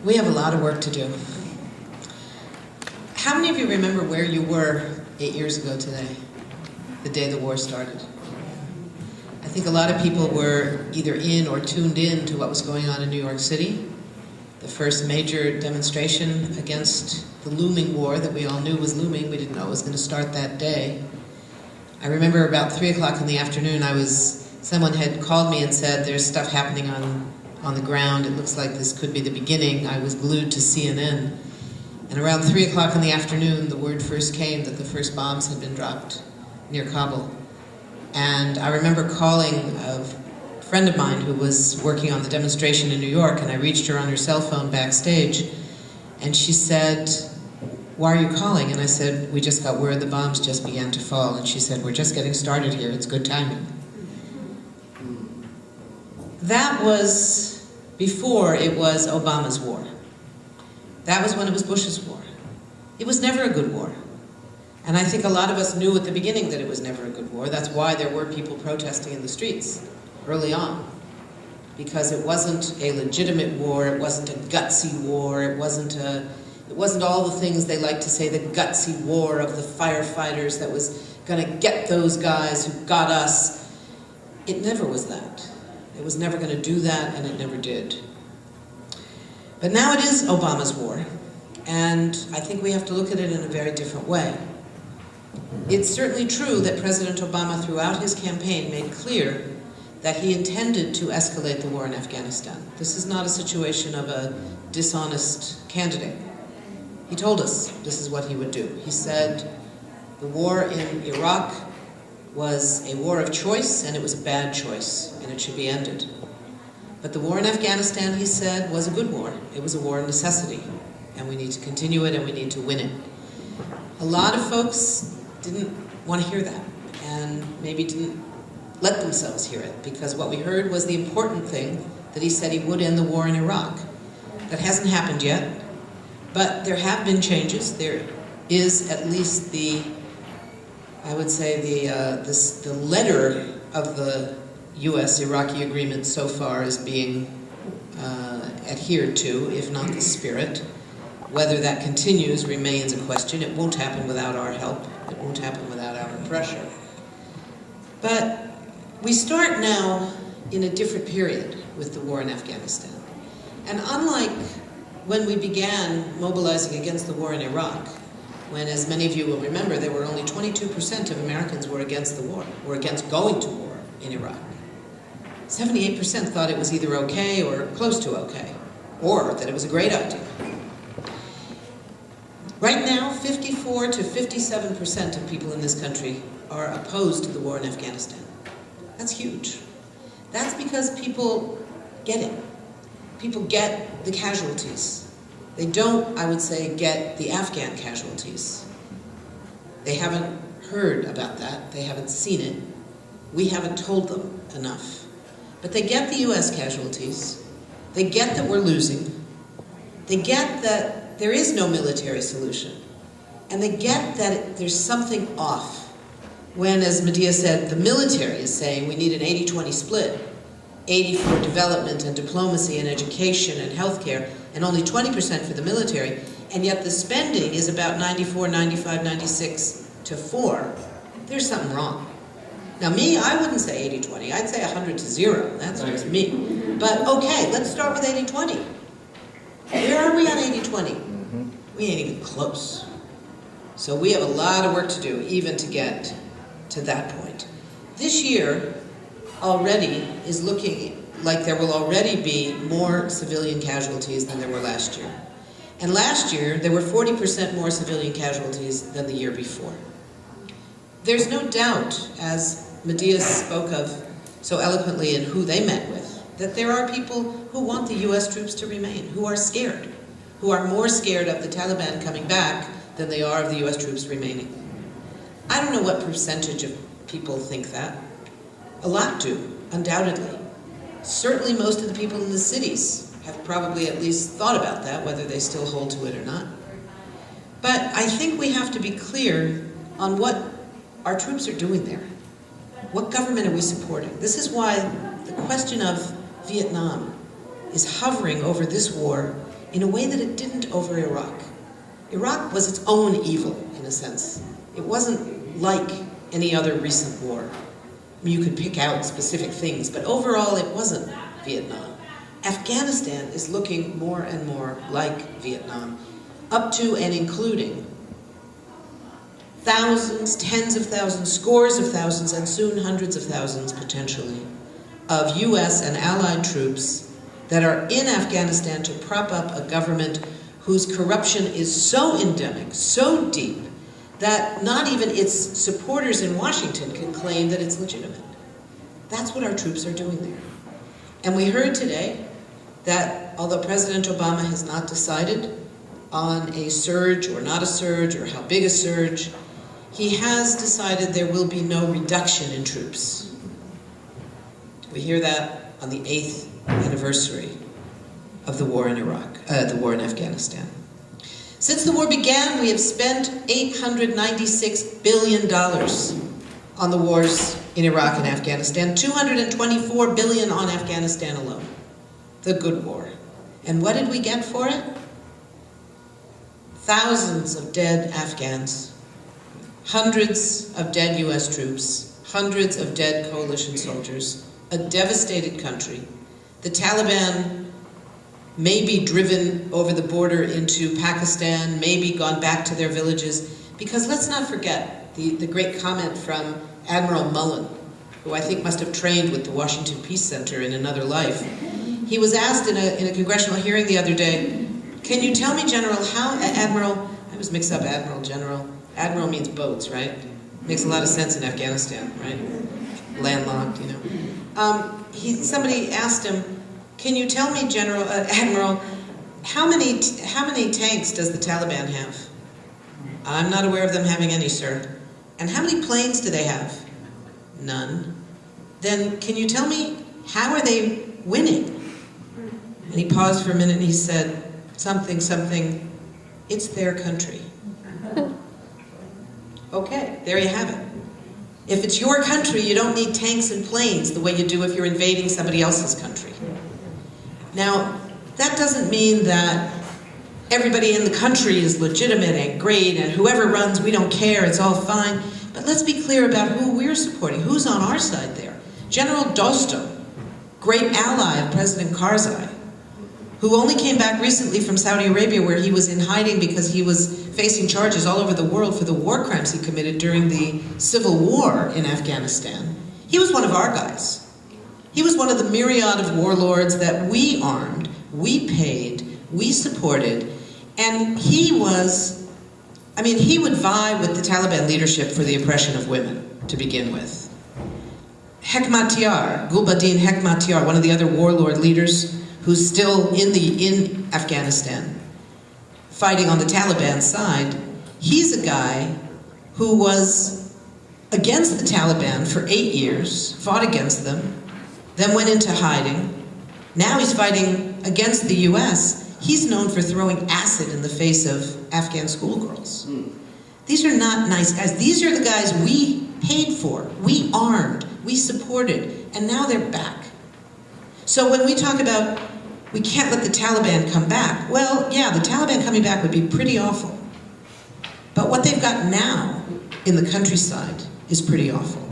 We have a lot of work to do. How many of you remember where you were 8 years ago today, the day the war started? I think a lot of people were either in or tuned in to what was going on in New York City, the first major demonstration against the looming war that we all knew was looming. We didn't know it was going to start that day. I remember about 3 o'clock in the afternoon, someone had called me and said, there's stuff happening on the ground. It looks like this could be the beginning. I was glued to CNN. And around 3 o'clock in the afternoon, the word first came that the first bombs had been dropped near Kabul. And I remember calling a friend of mine who was working on the demonstration in New York, and I reached her on her cell phone backstage, and she said, "Why are you calling?" And I said, "We just got word the bombs just began to fall." And she said, "We're just getting started here. It's good timing." That was before it was Obama's war. That was when it was Bush's war. It was never a good war. And I think a lot of us knew at the beginning that it was never a good war. That's why there were people protesting in the streets early on. Because it wasn't a legitimate war, it wasn't a gutsy war, it wasn't all the things they like to say, the gutsy war of the firefighters that was going to get those guys who got us. It never was that. It was never going to do that, and it never did. But now it is Obama's war, and I think we have to look at it in a very different way. It's certainly true that President Obama, throughout his campaign, made clear that he intended to escalate the war in Afghanistan. This is not a situation of a dishonest candidate. He told us this is what he would do. He said the war in Iraq was a war of choice, and it was a bad choice, and it should be ended. But the war in Afghanistan, he said, was a good war. It was a war of necessity, and we need to continue it, and we need to win it. A lot of folks didn't want to hear that, and maybe didn't let themselves hear it, because what we heard was the important thing, that he said he would end the war in Iraq. That hasn't happened yet, but there have been changes. There is at least the letter of the U.S.-Iraqi agreement so far is being adhered to, if not the spirit. Whether that continues remains a question. It won't happen without our help. It won't happen without our pressure. But we start now in a different period with the war in Afghanistan. And unlike when we began mobilizing against the war in Iraq, when, as many of you will remember, there were only 22% of Americans were against the war, were against going to war in Iraq. 78% thought it was either okay or close to okay, or that it was a great idea. Right now, 54 to 57% of people in this country are opposed to the war in Afghanistan. That's huge. That's because people get it. People get the casualties. They don't, I would say, get the Afghan casualties. They haven't heard about that. They haven't seen it. We haven't told them enough. But they get the U.S. casualties. They get that we're losing. They get that there is no military solution. And they get that there's something off. When, as Medea said, the military is saying we need an 80-20 split. 80 for development and diplomacy and education and healthcare, and only 20% for the military, and yet the spending is about 94, 95, 96 to 4. There's something wrong. Now me, I wouldn't say 80-20, I'd say 100 to 0, that's just me. But okay, let's start with 80-20. Where are we on 80-20? We ain't even close. So we have a lot of work to do, even to get to that point. This year already is looking like there will already be more civilian casualties than there were last year. And last year, there were 40% more civilian casualties than the year before. There's no doubt, as Medea spoke of so eloquently in who they met with, that there are people who want the U.S. troops to remain, who are scared, who are more scared of the Taliban coming back than they are of the U.S. troops remaining. I don't know what percentage of people think that. A lot do, undoubtedly. Certainly most of the people in the cities have probably at least thought about that, whether they still hold to it or not. But I think we have to be clear on what our troops are doing there. What government are we supporting? This is why the question of Vietnam is hovering over this war in a way that it didn't over Iraq. Iraq was its own evil, in a sense. It wasn't like any other recent war. I mean, you could pick out specific things, but overall it wasn't Vietnam. Afghanistan is looking more and more like Vietnam, up to and including thousands, tens of thousands, scores of thousands, and soon hundreds of thousands, potentially, of US and allied troops that are in Afghanistan to prop up a government whose corruption is so endemic, so deep, that not even its supporters in Washington can claim that it's legitimate. That's what our troops are doing there. And we heard today that although President Obama has not decided on a surge or not a surge or how big a surge, he has decided there will be no reduction in troops. We hear that on the 8th anniversary of the war in the war in Afghanistan. Since the war began, we have spent $896 billion on the wars in Iraq and Afghanistan, $224 billion on Afghanistan alone, the good war. And what did we get for it? Thousands of dead Afghans, hundreds of dead US troops, hundreds of dead coalition soldiers, a devastated country. The Taliban may be driven over the border into Pakistan, maybe gone back to their villages, because let's not forget the great comment from Admiral Mullen, who I think must have trained with the Washington Peace Center in another life. He was asked in a congressional hearing the other day, can you tell me, General, how Admiral, I always mix up Admiral, General. Admiral means boats, right? Makes a lot of sense in Afghanistan, right? Landlocked, you know. Somebody asked him, can you tell me, Admiral, how many tanks does the Taliban have? I'm not aware of them having any, sir. And how many planes do they have? None. Then can you tell me, how are they winning? And he paused for a minute and he said, something, it's their country. Okay, there you have it. If it's your country, you don't need tanks and planes the way you do if you're invading somebody else's country. Now, that doesn't mean that everybody in the country is legitimate and great, and whoever runs, we don't care, it's all fine. But let's be clear about who we're supporting, who's on our side there. General Dostum, great ally of President Karzai, who only came back recently from Saudi Arabia, where he was in hiding because he was facing charges all over the world for the war crimes he committed during the civil war in Afghanistan. He was one of our guys. He was one of the myriad of warlords that we armed, we paid, we supported, and he was, I mean, he would vie with the Taliban leadership for the oppression of women, to begin with. Hekmatyar, Gulbuddin Hekmatyar, one of the other warlord leaders who's still in Afghanistan, fighting on the Taliban side, he's a guy who was against the Taliban for 8 years, fought against them, then went into hiding. Now he's fighting against the US. He's known for throwing acid in the face of Afghan schoolgirls. These are not nice guys. These are the guys we paid for, we armed, we supported, and now they're back. So when we talk about we can't let the Taliban come back, well, yeah, the Taliban coming back would be pretty awful. But what they've got now in the countryside is pretty awful.